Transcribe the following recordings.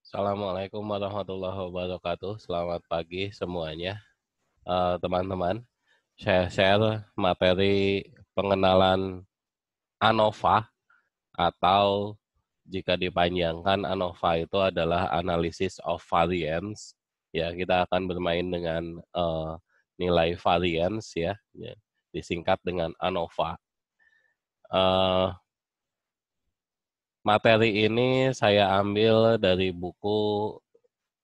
Assalamualaikum warahmatullahi wabarakatuh. Selamat pagi semuanya, teman-teman. Saya share materi pengenalan ANOVA atau jika dipanjangkan ANOVA itu adalah Analysis of Variance. Ya, kita akan bermain dengan nilai variance ya, disingkat dengan ANOVA. Materi ini saya ambil dari buku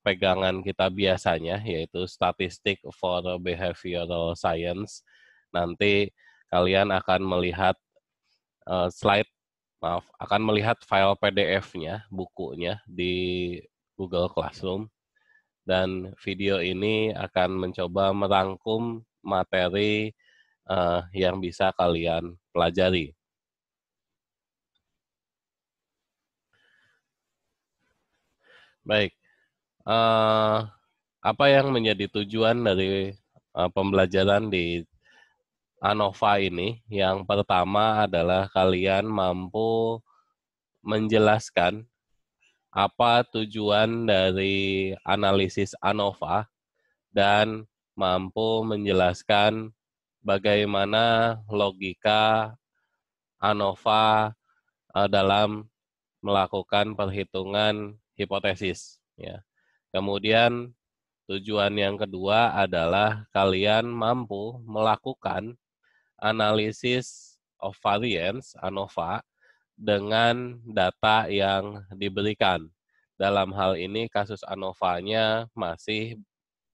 pegangan kita biasanya, yaitu Statistic for Behavioral Science. Nanti kalian akan melihat akan melihat file PDF-nya, bukunya di Google Classroom. Dan video ini akan mencoba merangkum materi yang bisa kalian pelajari. Baik, apa yang menjadi tujuan dari pembelajaran di ANOVA ini? Yang pertama adalah kalian mampu menjelaskan apa tujuan dari analisis ANOVA dan mampu menjelaskan bagaimana logika ANOVA dalam melakukan perhitungan hipotesis. Ya. Kemudian tujuan yang kedua adalah kalian mampu melakukan analisis of variance, ANOVA, dengan data yang diberikan. Dalam hal ini kasus ANOVA-nya masih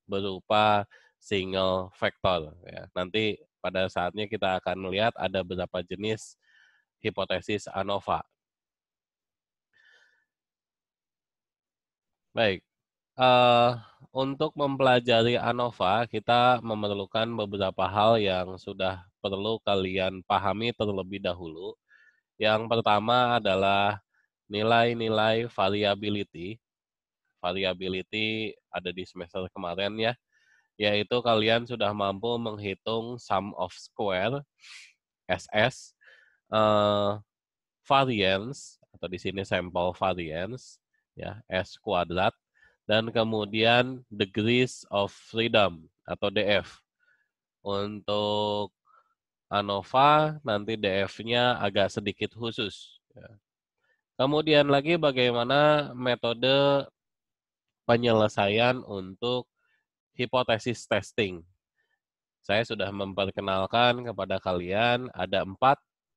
berupa single vector. Ya. Nanti pada saatnya kita akan melihat ada beberapa jenis hipotesis ANOVA. Baik, untuk mempelajari ANOVA, kita memerlukan beberapa hal yang sudah perlu kalian pahami terlebih dahulu. Yang pertama adalah nilai-nilai variability. Variability ada di semester kemarin ya, yaitu kalian sudah mampu menghitung sum of square, SS, variance, atau di sini sampel variance, ya, S kuadrat, dan kemudian degrees of freedom atau DF. Untuk ANOVA nanti DF-nya agak sedikit khusus. Ya. Kemudian lagi bagaimana metode penyelesaian untuk hipotesis testing. Saya sudah memperkenalkan kepada kalian ada 4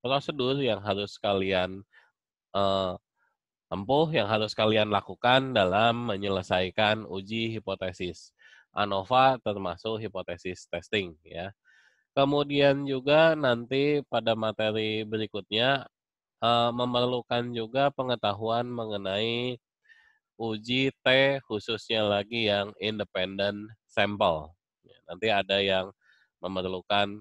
prosedur yang harus kalian tempuh, yang harus kalian lakukan dalam menyelesaikan uji hipotesis ANOVA termasuk hipotesis testing ya. Kemudian juga nanti pada materi berikutnya memerlukan juga pengetahuan mengenai uji T khususnya lagi yang independent sample. Nanti ada yang memerlukan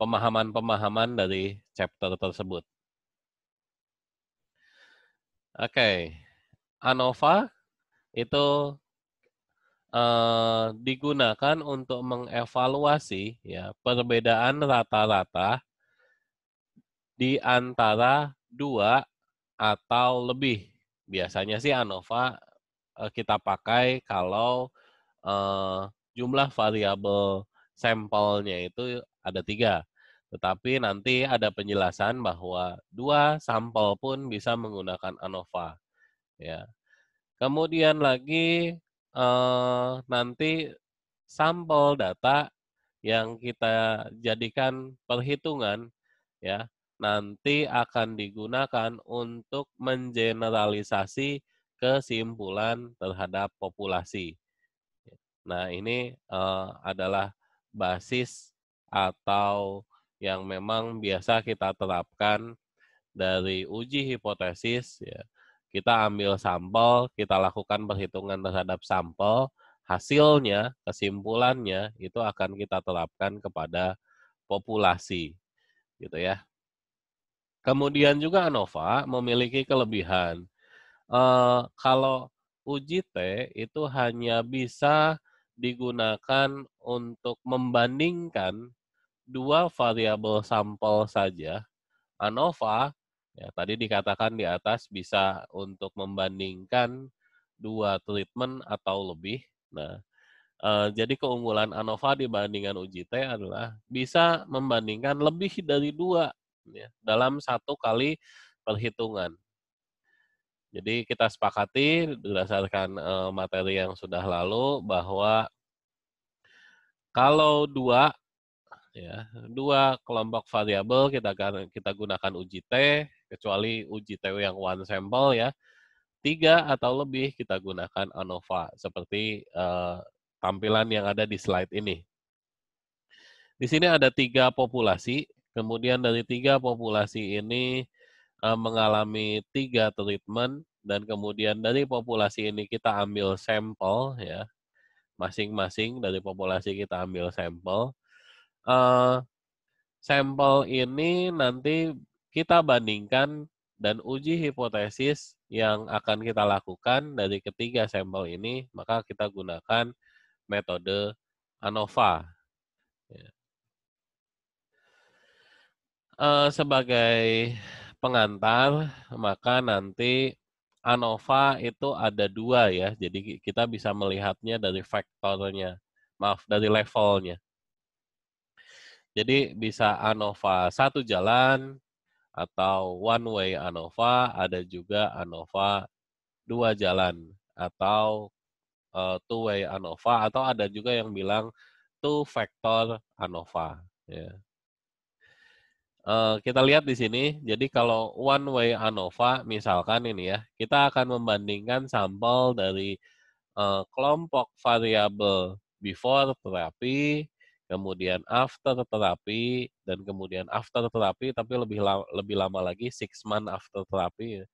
pemahaman-pemahaman dari chapter tersebut. Oke, ANOVA itu digunakan untuk mengevaluasi ya perbedaan rata-rata di antara 2 atau lebih. Biasanya sih ANOVA kita pakai kalau jumlah variabel sampelnya itu ada 3. Tetapi nanti ada penjelasan bahwa 2 sampel pun bisa menggunakan ANOVA. Ya. Kemudian lagi nanti sampel data yang kita jadikan perhitungan ya nanti akan digunakan untuk mengeneralisasi kesimpulan terhadap populasi. Nah, ini adalah basis atau yang memang biasa kita terapkan dari uji hipotesis ya. Kita ambil sampel, kita lakukan perhitungan terhadap sampel, hasilnya, kesimpulannya itu akan kita terapkan kepada populasi, gitu ya. Kemudian juga ANOVA memiliki kelebihan. Kalau uji T itu hanya bisa digunakan untuk membandingkan 2 variabel sampel saja. ANOVA Ya, tadi dikatakan di atas bisa untuk membandingkan 2 treatment atau lebih. Nah, jadi keunggulan ANOVA dibandingkan uji T adalah bisa membandingkan lebih dari 2 ya, dalam 1 kali perhitungan. Jadi kita sepakati berdasarkan materi yang sudah lalu bahwa kalau 2 ya, 2 kelompok variabel kita gunakan uji T, kecuali uji T yang one sampel ya. 3 atau lebih kita gunakan ANOVA seperti tampilan yang ada di slide ini. Di sini ada 3 populasi, kemudian dari 3 populasi ini mengalami 3 treatment, dan kemudian dari populasi ini kita ambil sampel ya, masing-masing dari populasi kita ambil sampel. Sampel ini nanti kita bandingkan dan uji hipotesis yang akan kita lakukan dari ketiga sampel ini, maka kita gunakan metode ANOVA. Ya. Sebagai pengantar, maka nanti ANOVA itu ada 2 ya, jadi kita bisa melihatnya dari faktornya, dari levelnya. Jadi bisa ANOVA 1 jalan, atau one way ANOVA, ada juga ANOVA 2 jalan, atau two way ANOVA, atau ada juga yang bilang two factor ANOVA. Ya. Kita lihat di sini, jadi kalau one way ANOVA, misalkan ini ya, kita akan membandingkan sampel dari kelompok variabel before terapi, kemudian after terapi, dan kemudian after terapi, tapi lebih lama lagi 6 month after terapi.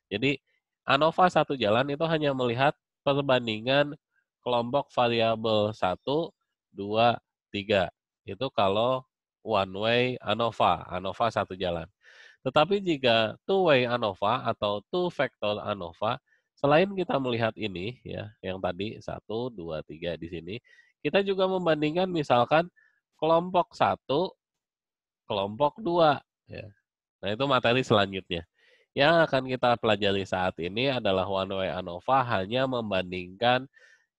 Jadi ANOVA 1 jalan itu hanya melihat perbandingan kelompok variabel 1, 2, 3. Itu kalau one way ANOVA, ANOVA 1 jalan. Tetapi jika two way ANOVA atau two factor ANOVA, selain kita melihat ini ya, yang tadi 1, 2, 3 di sini, kita juga membandingkan misalkan kelompok 1, kelompok 2 ya. Nah, itu materi selanjutnya. Yang akan kita pelajari saat ini adalah one way ANOVA hanya membandingkan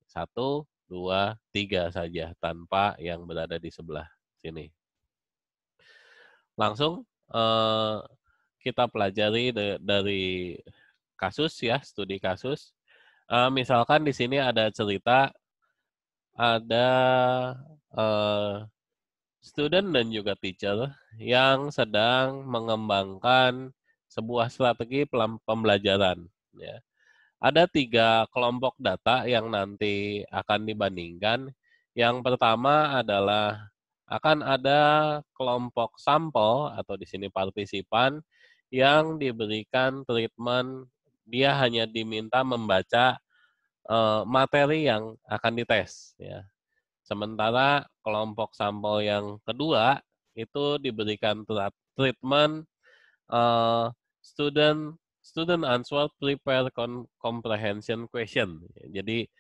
1, 2, 3 saja tanpa yang berada di sebelah sini. Langsung kita pelajari dari kasus ya, studi kasus. Misalkan di sini ada cerita, ada student dan juga teacher yang sedang mengembangkan sebuah strategi pembelajaran. Ya. Ada 3 kelompok data yang nanti akan dibandingkan. Yang pertama adalah akan ada kelompok sampel atau di sini partisipan yang diberikan treatment, dia hanya diminta membaca materi yang akan dites. Ya. Sementara kelompok sampel yang kedua itu diberikan treatment student answer prepare comprehension question. Jadi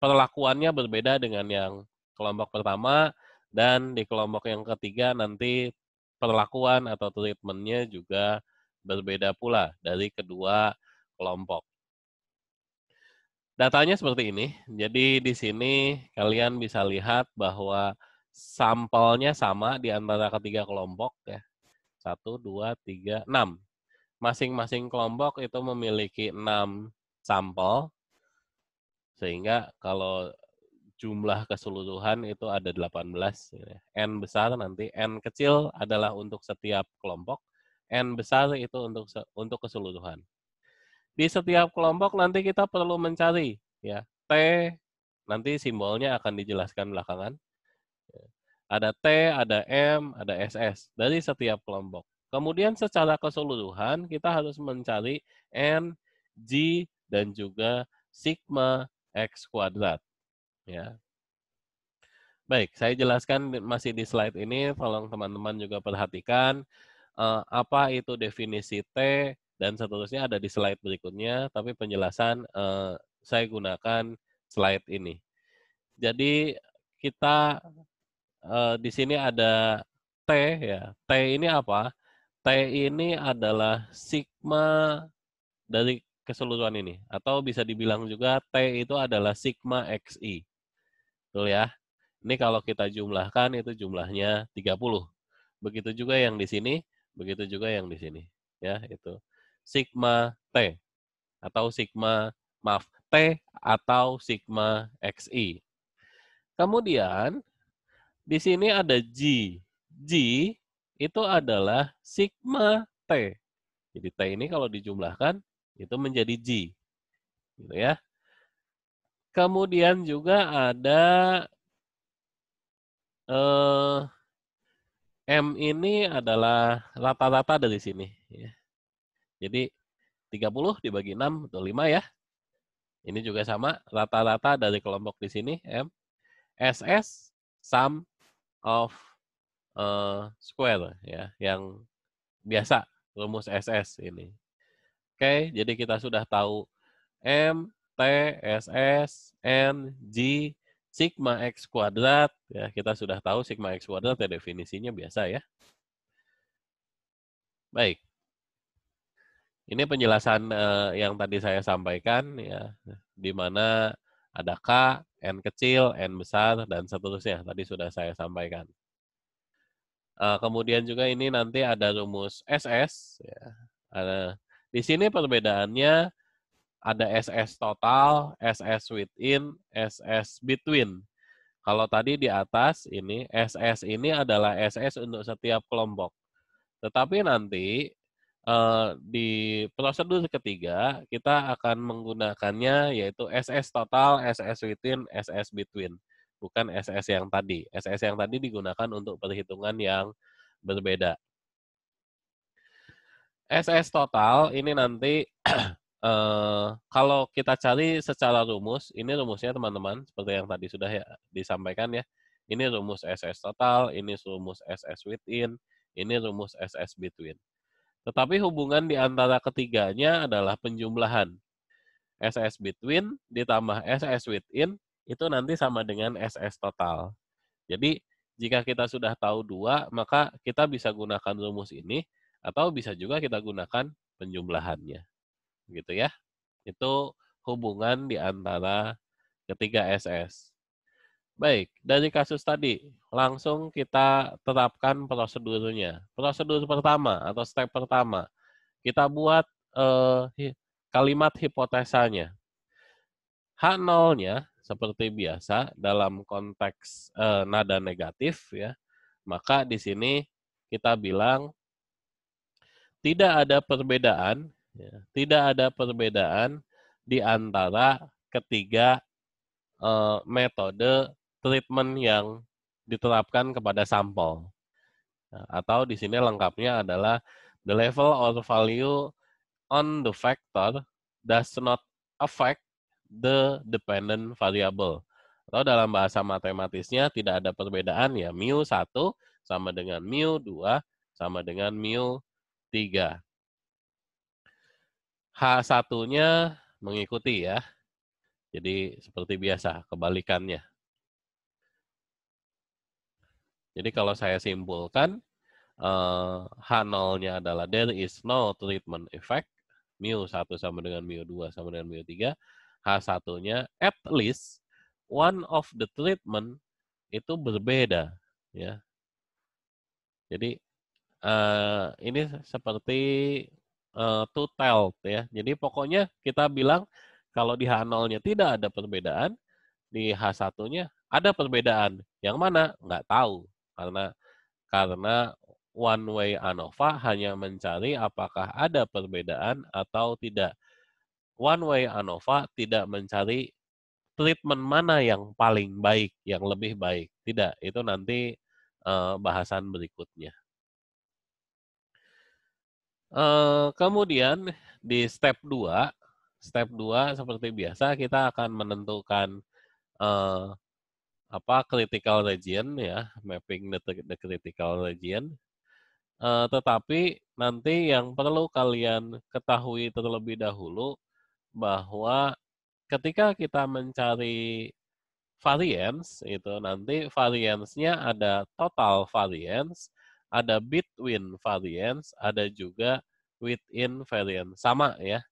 perlakuannya berbeda dengan yang kelompok pertama, dan di kelompok yang ketiga nanti perlakuan atau treatmentnya juga berbeda pula dari kedua kelompok. Datanya seperti ini. Jadi di sini kalian bisa lihat bahwa sampelnya sama di antara ketiga kelompok ya. 1, 2, 3, 6. Masing-masing kelompok itu memiliki 6 sampel, sehingga kalau jumlah keseluruhan itu ada 18. N besar nanti, N kecil adalah untuk setiap kelompok, N besar itu untuk keseluruhan. Di setiap kelompok nanti kita perlu mencari ya T, nanti simbolnya akan dijelaskan belakangan. Ada T, ada M, ada SS dari setiap kelompok. Kemudian secara keseluruhan kita harus mencari N, G, dan juga sigma X kuadrat. Ya. Baik, saya jelaskan masih di slide ini, tolong teman-teman juga perhatikan apa itu definisi T, dan seterusnya ada di slide berikutnya, tapi penjelasan saya gunakan slide ini. Jadi kita di sini ada T ya. T ini apa? T T ini adalah sigma dari keseluruhan ini. Atau bisa dibilang juga T itu adalah sigma XI. Betul ya? Ini kalau kita jumlahkan itu jumlahnya 30. Begitu juga yang di sini, begitu juga yang di sini. Ya, itu. Sigma T atau sigma, maaf, T atau sigma XI. Kemudian, di sini ada G. G itu adalah sigma T. Jadi T ini kalau dijumlahkan, itu menjadi G. Gitu ya. Kemudian juga ada M ini adalah rata-rata dari sini. Ya. Jadi 30 dibagi 6, betul 5 ya. Ini juga sama, rata-rata dari kelompok di sini, M. SS, sum of square, ya, yang biasa, rumus SS ini. Oke, jadi kita sudah tahu M, T, SS, N, G, sigma X kuadrat, ya, kita sudah tahu sigma X kuadrat ya definisinya biasa ya. Baik. Ini penjelasan yang tadi saya sampaikan ya, di mana ada K, N kecil, N besar, dan seterusnya. Tadi sudah saya sampaikan. Kemudian juga ini nanti ada rumus SS. Ya. Di sini perbedaannya ada SS total, SS within, SS between. Kalau tadi di atas ini, SS ini adalah SS untuk setiap kelompok. Tetapi nanti di prosedur ketiga, kita akan menggunakannya yaitu SS total, SS within, SS between. Bukan SS yang tadi. SS yang tadi digunakan untuk perhitungan yang berbeda. SS total ini nanti kalau kita cari secara rumus, ini rumusnya teman-teman, seperti yang tadi sudah ya, disampaikan ya. Ini rumus SS total, ini rumus SS within, ini rumus SS between. Tetapi hubungan di antara ketiganya adalah penjumlahan. SS between ditambah SS within itu nanti sama dengan SS total. Jadi jika kita sudah tahu dua, maka kita bisa gunakan rumus ini atau bisa juga kita gunakan penjumlahannya. Gitu ya. Itu hubungan di antara ketiga SS. Baik, dari kasus tadi, langsung kita terapkan prosedurnya. Prosedur pertama atau step pertama, kita buat kalimat hipotesanya. H0-nya seperti biasa dalam konteks nada negatif ya, maka di sini kita bilang tidak ada perbedaan, ya, tidak ada perbedaan di antara ketiga metode treatment yang diterapkan kepada sampel. Nah, atau di sini lengkapnya adalah the level or value on the factor does not affect the dependent variable. Atau dalam bahasa matematisnya tidak ada perbedaan ya, mu 1 sama dengan mu 2 sama dengan mu 3. H1-nya mengikuti ya. Jadi seperti biasa, kebalikannya. Jadi kalau saya simpulkan, H0-nya adalah there is no treatment effect, mu 1 sama dengan mu 2 sama dengan mu 3, H1-nya at least one of the treatment itu berbeda. Ya. Jadi ini seperti to tell. Ya. Jadi pokoknya kita bilang kalau di H0-nya tidak ada perbedaan, di H1-nya ada perbedaan. Yang mana? Nggak tahu. Karena one way ANOVA hanya mencari apakah ada perbedaan atau tidak. One way ANOVA tidak mencari treatment mana yang paling baik, yang lebih baik. Tidak, itu nanti bahasan berikutnya. Kemudian di step 2 seperti biasa kita akan menentukan critical region ya, mapping the critical region. Tetapi nanti yang perlu kalian ketahui terlebih dahulu bahwa ketika kita mencari variance itu nanti variance-nya ada total variance, ada between variance, ada juga within variance. Sama ya.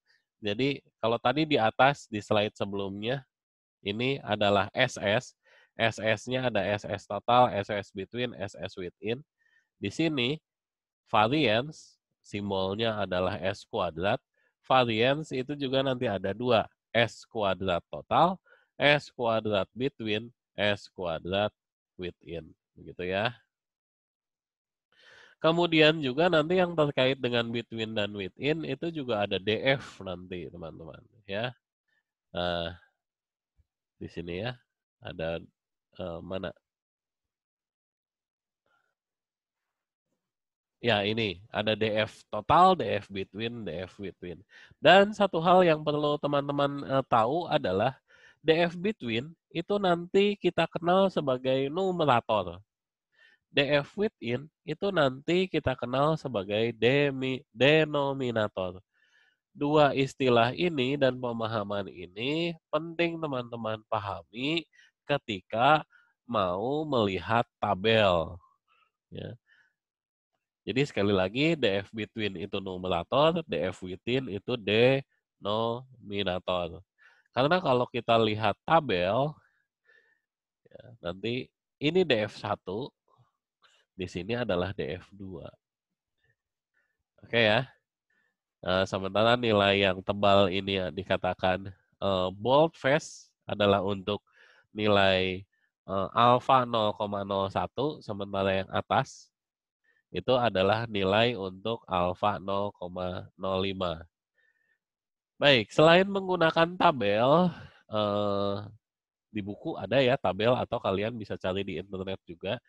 Jadi kalau tadi di atas di slide sebelumnya ini adalah SS. SS-nya ada SS total, SS between, SS within. Di sini variance simbolnya adalah S kuadrat. Variance itu juga nanti ada dua, S kuadrat total, S kuadrat between, S kuadrat within. Begitu ya. Kemudian juga nanti yang terkait dengan between dan within itu juga ada DF nanti teman-teman ya. Nah, di sini ya ada mana? Ya ini ada DF total, DF between, DF within. Dan satu hal yang perlu teman-teman tahu adalah DF between itu nanti kita kenal sebagai numerator. DF within itu nanti kita kenal sebagai denominator. Dua istilah ini dan pemahaman ini penting teman-teman pahami ketika mau melihat tabel. Ya. Jadi sekali lagi DF between itu numerator, DF within itu denominator. Karena kalau kita lihat tabel, ya, nanti ini DF1, di sini adalah DF2. Oke ya. Sementara nilai yang tebal ini ya, dikatakan bold face adalah untuk nilai alfa 0,01, sementara yang atas itu adalah nilai untuk alfa 0,05. Baik, selain menggunakan tabel, di buku ada ya tabel atau kalian bisa cari di internet juga.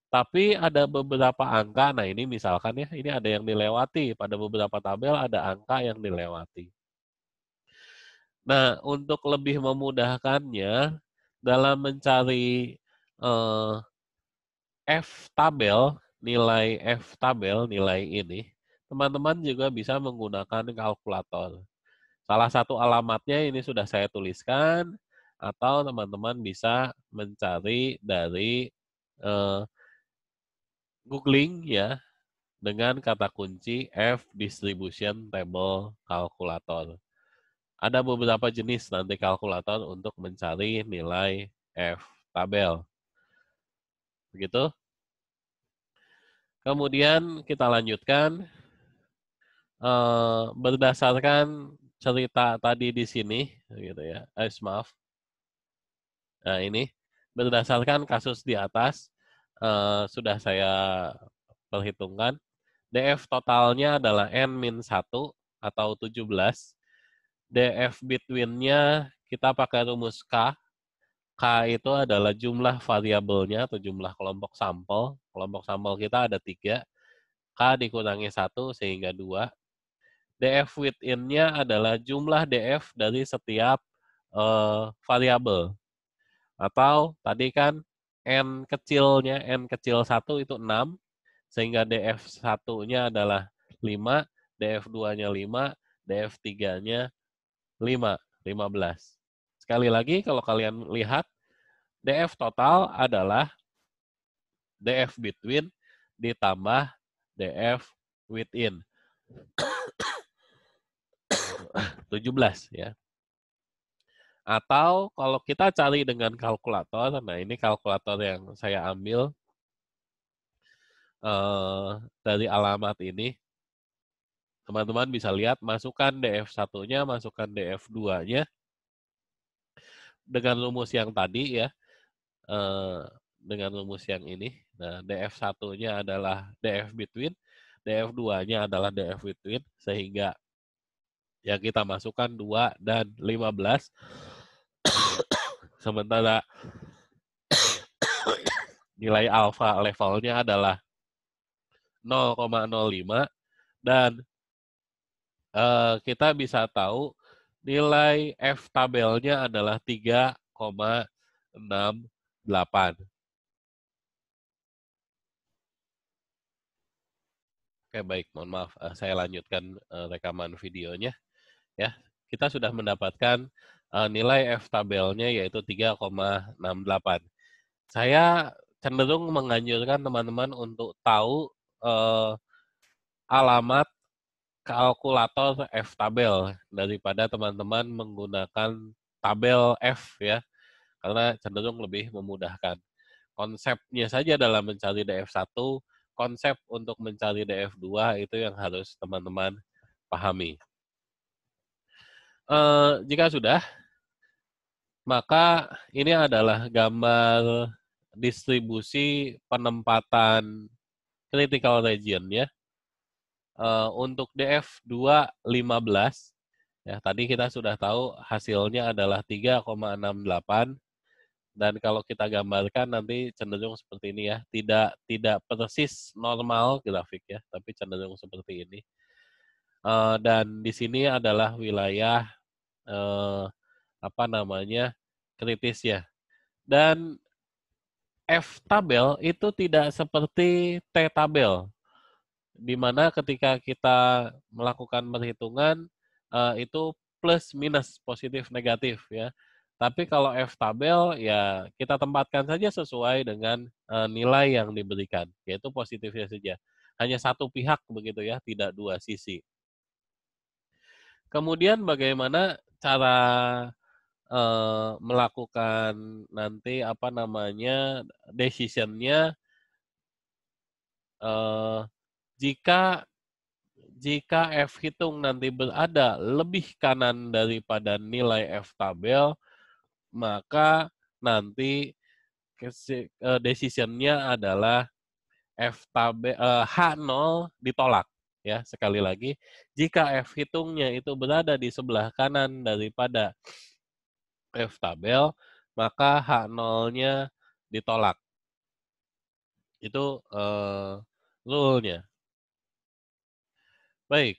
Tapi ada beberapa angka, nah ini misalkan ya, ini ada yang dilewati. Pada beberapa tabel ada angka yang dilewati. Nah, untuk lebih memudahkannya, dalam mencari F tabel, nilai ini, teman-teman juga bisa menggunakan kalkulator. Salah satu alamatnya ini sudah saya tuliskan, atau teman-teman bisa mencari dari googling ya, dengan kata kunci F distribution table calculator. Ada beberapa jenis nanti kalkulator untuk mencari nilai F tabel. Begitu. Kemudian kita lanjutkan berdasarkan cerita tadi di sini, gitu ya. Maaf. Nah ini berdasarkan kasus di atas sudah saya perhitungkan. DF totalnya adalah N-1 atau 17. DF between-nya kita pakai rumus K. K itu adalah jumlah variabelnya atau jumlah kelompok sampel. Kelompok sampel kita ada 3. K dikurangi 1 sehingga 2. DF within-nya adalah jumlah DF dari setiap variabel. Atau tadi kan N kecilnya, N kecil 1 itu 6. Sehingga DF1-nya adalah 5, DF2-nya 5, DF3-nya 5, 15. Sekali lagi kalau kalian lihat, DF total adalah DF between ditambah DF within. 17 ya. Atau kalau kita cari dengan kalkulator, nah ini kalkulator yang saya ambil dari alamat ini, teman-teman bisa lihat, masukkan DF1-nya, masukkan DF2-nya, dengan rumus yang tadi ya, dengan rumus yang ini. Nah, DF1-nya adalah DF between, DF2-nya adalah DF between, sehingga yang kita masukkan 2 dan 15. Sementara nilai alfa levelnya adalah 0,05 dan kita bisa tahu nilai F tabelnya adalah 3,68. Oke, baik, mohon maaf. Saya lanjutkan rekaman videonya. Ya, kita sudah mendapatkan nilai F tabelnya yaitu 3,68. Saya cenderung menganjurkan teman-teman untuk tahu alamat kalkulator F-tabel daripada teman-teman menggunakan tabel F ya, karena cenderung lebih memudahkan. Konsepnya saja dalam mencari DF1, konsep untuk mencari DF2 itu yang harus teman-teman pahami. Jika sudah, maka ini adalah gambar distribusi penempatan critical region ya. Untuk DF2 15, ya tadi kita sudah tahu hasilnya adalah 3,68, dan kalau kita gambarkan nanti cenderung seperti ini ya, tidak persis normal grafik ya, tapi cenderung seperti ini. Dan di sini adalah wilayah kritis ya. Dan F-tabel itu tidak seperti T-tabel, di mana ketika kita melakukan perhitungan itu plus minus positif negatif ya. Tapi kalau F-tabel ya kita tempatkan saja sesuai dengan nilai yang diberikan, yaitu positifnya saja. Hanya satu pihak begitu ya, tidak dua sisi. Kemudian bagaimana cara melakukan nanti decision-nya jika F hitung nanti berada lebih kanan daripada nilai F tabel, maka nanti decision-nya adalah H0 ditolak. Ya, sekali lagi, jika F hitungnya itu berada di sebelah kanan daripada F tabel, maka H0-nya ditolak. Itu rule-nya. Baik.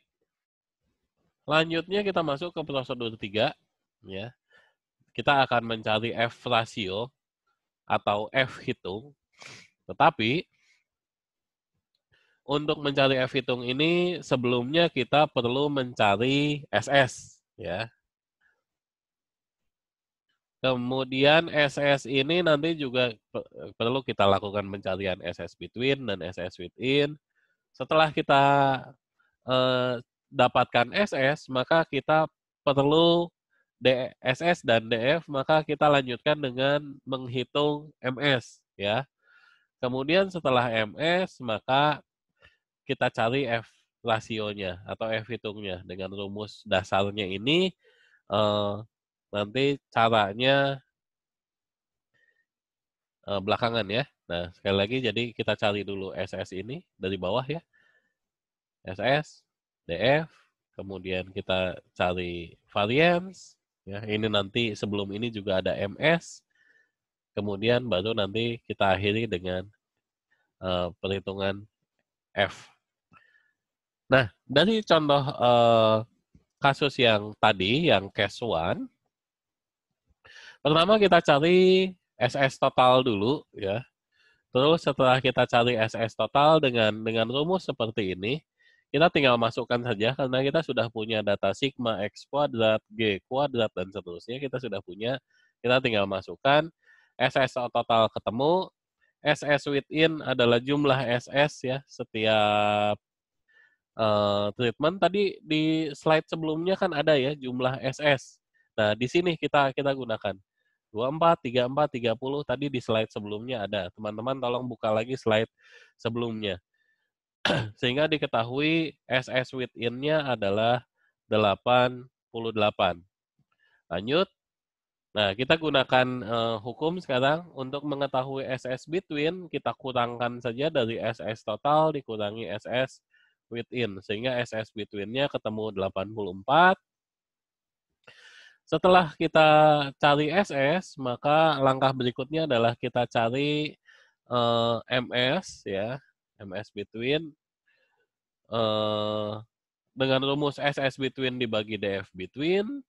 Lanjutnya kita masuk ke prosedur 3. Ya. Kita akan mencari F rasio atau F hitung. Tetapi untuk mencari F hitung ini sebelumnya kita perlu mencari SS ya. Kemudian SS ini nanti juga perlu kita lakukan pencarian SS between dan SS within. Setelah kita dapatkan SS, maka kita perlu SS dan DF, maka kita lanjutkan dengan menghitung MS ya. Kemudian setelah MS, maka kita cari F rasionya atau F hitungnya dengan rumus dasarnya ini. Nanti caranya belakangan ya. Nah, sekali lagi jadi kita cari dulu SS ini dari bawah ya. SS, DF, kemudian kita cari variance. Ya, ini nanti sebelum ini juga ada MS. Kemudian baru nanti kita akhiri dengan perhitungan F. Nah, dari contoh kasus yang tadi, yang case 1, pertama kita cari SS total dulu ya. Terus setelah kita cari SS total dengan rumus seperti ini, kita tinggal masukkan saja karena kita sudah punya data sigma X kuadrat, G kuadrat, dan seterusnya kita sudah punya. Kita tinggal masukkan, SS total ketemu, SS within adalah jumlah SS ya setiap treatment. Tadi di slide sebelumnya kan ada ya jumlah SS. Nah, di sini kita gunakan 24, 34, 30 tadi di slide sebelumnya ada. Teman-teman tolong buka lagi slide sebelumnya. Sehingga diketahui SS within-nya adalah 88. Lanjut. Nah, kita gunakan hukum sekarang untuk mengetahui SS between, kita kurangkan saja dari SS total dikurangi SS within, sehingga SS between-nya ketemu 84. Setelah kita cari SS, maka langkah berikutnya adalah kita cari MS ya, MS between dengan rumus SS between dibagi DF between,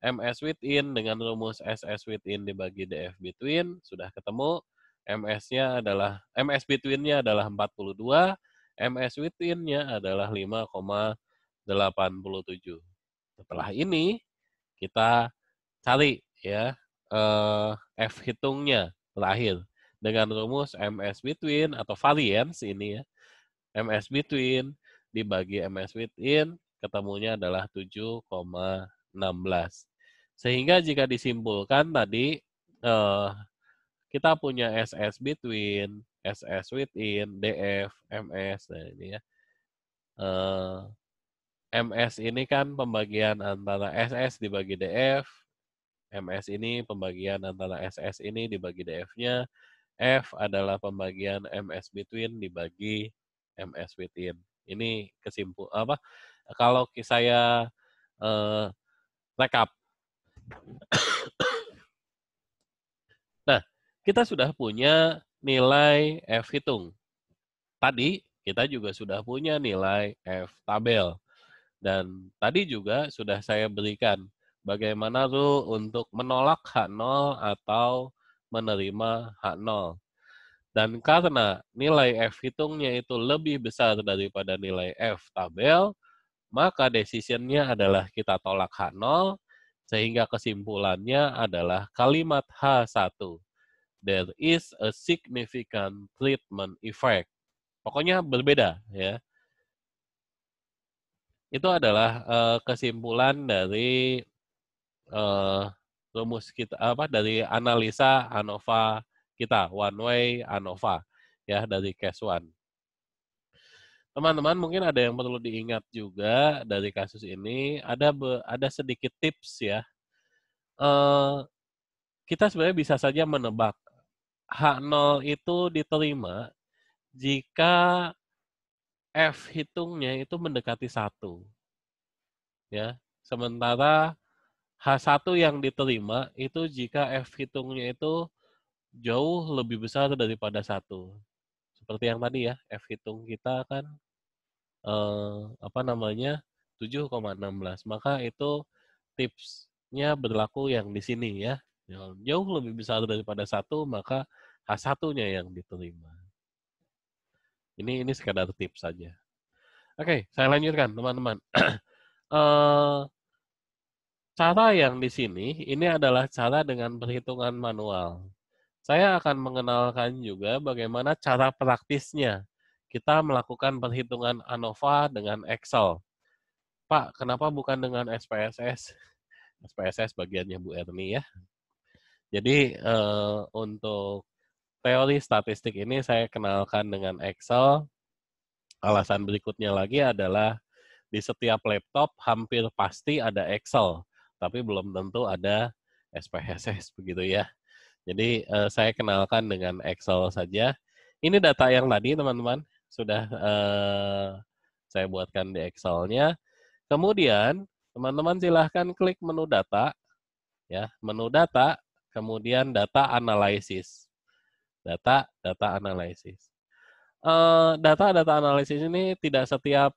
MS within dengan rumus SS within dibagi DF between, sudah ketemu. MS-nya adalah MS between-nya adalah 42, MS within-nya adalah 5,87. Setelah ini kita cari ya F hitungnya terakhir dengan rumus MS between atau variance ini ya. MS between dibagi MS within, ketemunya adalah 7,16. Sehingga jika disimpulkan tadi, kita punya SS between, SS within, DF, MS, nah ini ya. MS ini kan pembagian antara SS dibagi DF, MS ini pembagian antara SS ini dibagi DF-nya, F adalah pembagian MS between dibagi MS within. Ini kalau saya rekap. Nah, kita sudah punya nilai F hitung. Tadi kita juga sudah punya nilai F tabel. Dan tadi juga sudah saya berikan bagaimana rule untuk menolak H0 atau menerima H0. Dan karena nilai F hitungnya itu lebih besar daripada nilai F tabel, maka decision-nya adalah kita tolak H0, sehingga kesimpulannya adalah kalimat H1. There is a significant treatment effect. Pokoknya berbeda ya. Itu adalah kesimpulan dari rumus kita dari analisa ANOVA kita, one way ANOVA ya dari case 1. Teman-teman mungkin ada yang perlu diingat juga dari kasus ini, ada sedikit tips ya. Kita sebenarnya bisa saja menebak H0 itu diterima jika F hitungnya itu mendekati 1. Ya. Sementara H1 yang diterima itu jika F hitungnya itu jauh lebih besar daripada 1. Seperti yang tadi ya, F hitung kita kan 7,16. Maka itu tipsnya berlaku yang di sini ya. Yang jauh lebih besar daripada 1, maka H1-nya yang diterima. Ini sekadar tips saja. Oke, saya lanjutkan teman-teman. Cara yang di sini, ini adalah cara dengan perhitungan manual. Saya akan mengenalkan juga bagaimana cara praktisnya kita melakukan perhitungan ANOVA dengan Excel. Pak, kenapa bukan dengan SPSS? SPSS bagiannya Bu Erni ya. Jadi untuk teori statistik ini saya kenalkan dengan Excel. Alasan berikutnya lagi adalah di setiap laptop hampir pasti ada Excel, tapi belum tentu ada SPSS begitu ya. Jadi saya kenalkan dengan Excel saja. Ini data yang tadi teman-teman sudah saya buatkan di Excel-nya. Kemudian teman-teman silahkan klik menu data, ya menu data, kemudian data analisis, data analisis. Data analisis ini tidak setiap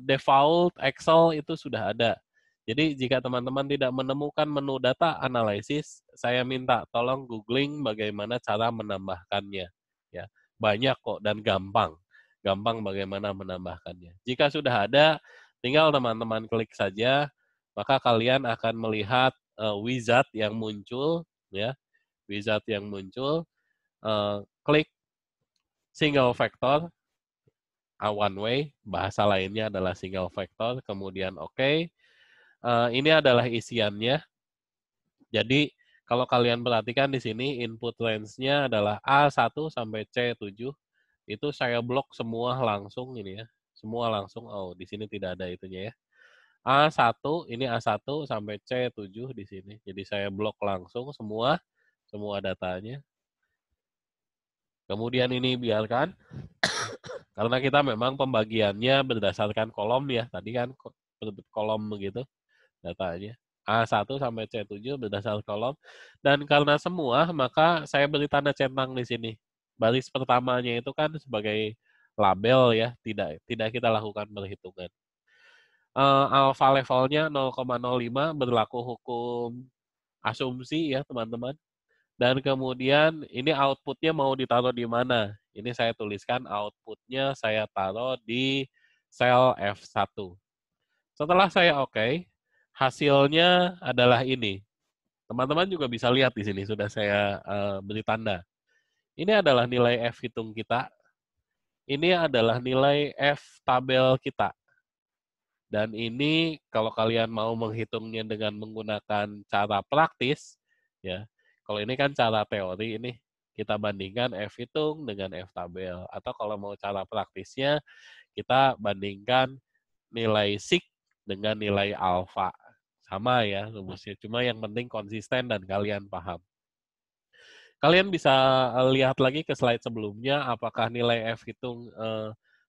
default Excel itu sudah ada. Jadi jika teman-teman tidak menemukan menu data analisis, saya minta tolong googling bagaimana cara menambahkannya. Ya, banyak kok dan gampang. Gampang bagaimana menambahkannya. Jika sudah ada, tinggal teman-teman klik saja, maka kalian akan melihat wizard yang muncul, ya, wizard yang muncul. Klik single vector, one way, bahasa lainnya adalah single vector, kemudian oke. Ini adalah isiannya. Jadi kalau kalian perhatikan di sini input range-nya adalah A1 sampai C7. Itu saya blok semua langsung ini ya. Semua langsung. Oh, di sini tidak ada itunya ya. A1 ini A1 sampai C7 di sini. Jadi saya blok langsung semua datanya. Kemudian ini biarkan karena kita memang pembagiannya berdasarkan kolom ya. Tadi kan kolom begitu datanya. A1 sampai C7 berdasarkan kolom. Dan karena semua, maka saya beri tanda centang di sini. Baris pertamanya itu kan sebagai label ya, tidak kita lakukan perhitungan. Alpha levelnya 0,05 berlaku hukum asumsi ya teman-teman. Dan kemudian ini outputnya mau ditaruh di mana? Ini saya tuliskan outputnya saya taruh di sel F1. Setelah saya oke, hasilnya adalah ini. Teman-teman juga bisa lihat di sini, sudah saya beri tanda. Ini adalah nilai F hitung kita. Ini adalah nilai F tabel kita. Dan ini kalau kalian mau menghitungnya dengan menggunakan cara praktis, ya. Kalau ini kan cara teori ini, kita bandingkan F hitung dengan F tabel. Atau kalau mau cara praktisnya, kita bandingkan nilai sig dengan nilai alfa. Sama ya rumusnya, cuma yang penting konsisten dan kalian paham. Kalian bisa lihat lagi ke slide sebelumnya, apakah nilai F hitung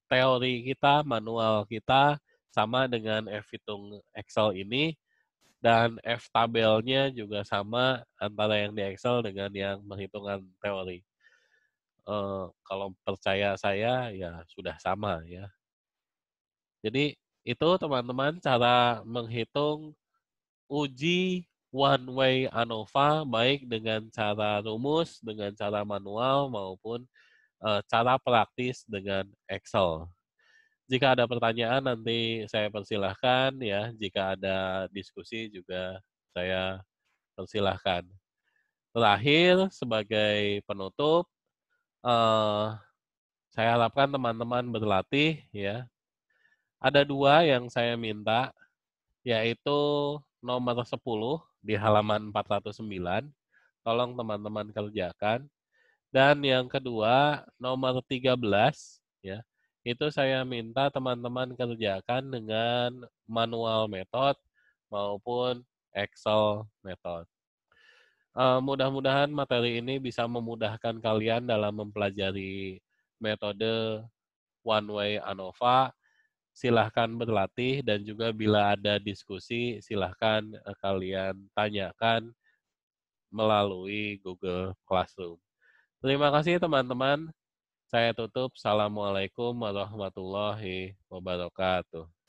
teori kita, manual kita, sama dengan F hitung Excel ini, dan F tabelnya juga sama antara yang di Excel dengan yang perhitungan teori. Kalau percaya saya, ya sudah sama ya. Jadi itu teman-teman cara menghitung uji one way ANOVA baik dengan cara rumus, dengan cara manual maupun cara praktis dengan Excel. Jika ada pertanyaan nanti saya persilahkan ya, jika ada diskusi juga saya persilahkan. Terakhir sebagai penutup, eh, saya harapkan teman-teman berlatih ya. Ada 2 yang saya minta, yaitu nomor 10 di halaman 409, tolong teman-teman kerjakan. Dan yang kedua, nomor 13, ya, itu saya minta teman-teman kerjakan dengan manual method maupun Excel method. Mudah-mudahan materi ini bisa memudahkan kalian dalam mempelajari metode One Way ANOVA. Silahkan berlatih dan juga bila ada diskusi, silahkan kalian tanyakan melalui Google Classroom. Terima kasih teman-teman. Saya tutup. Assalamualaikum warahmatullahi wabarakatuh.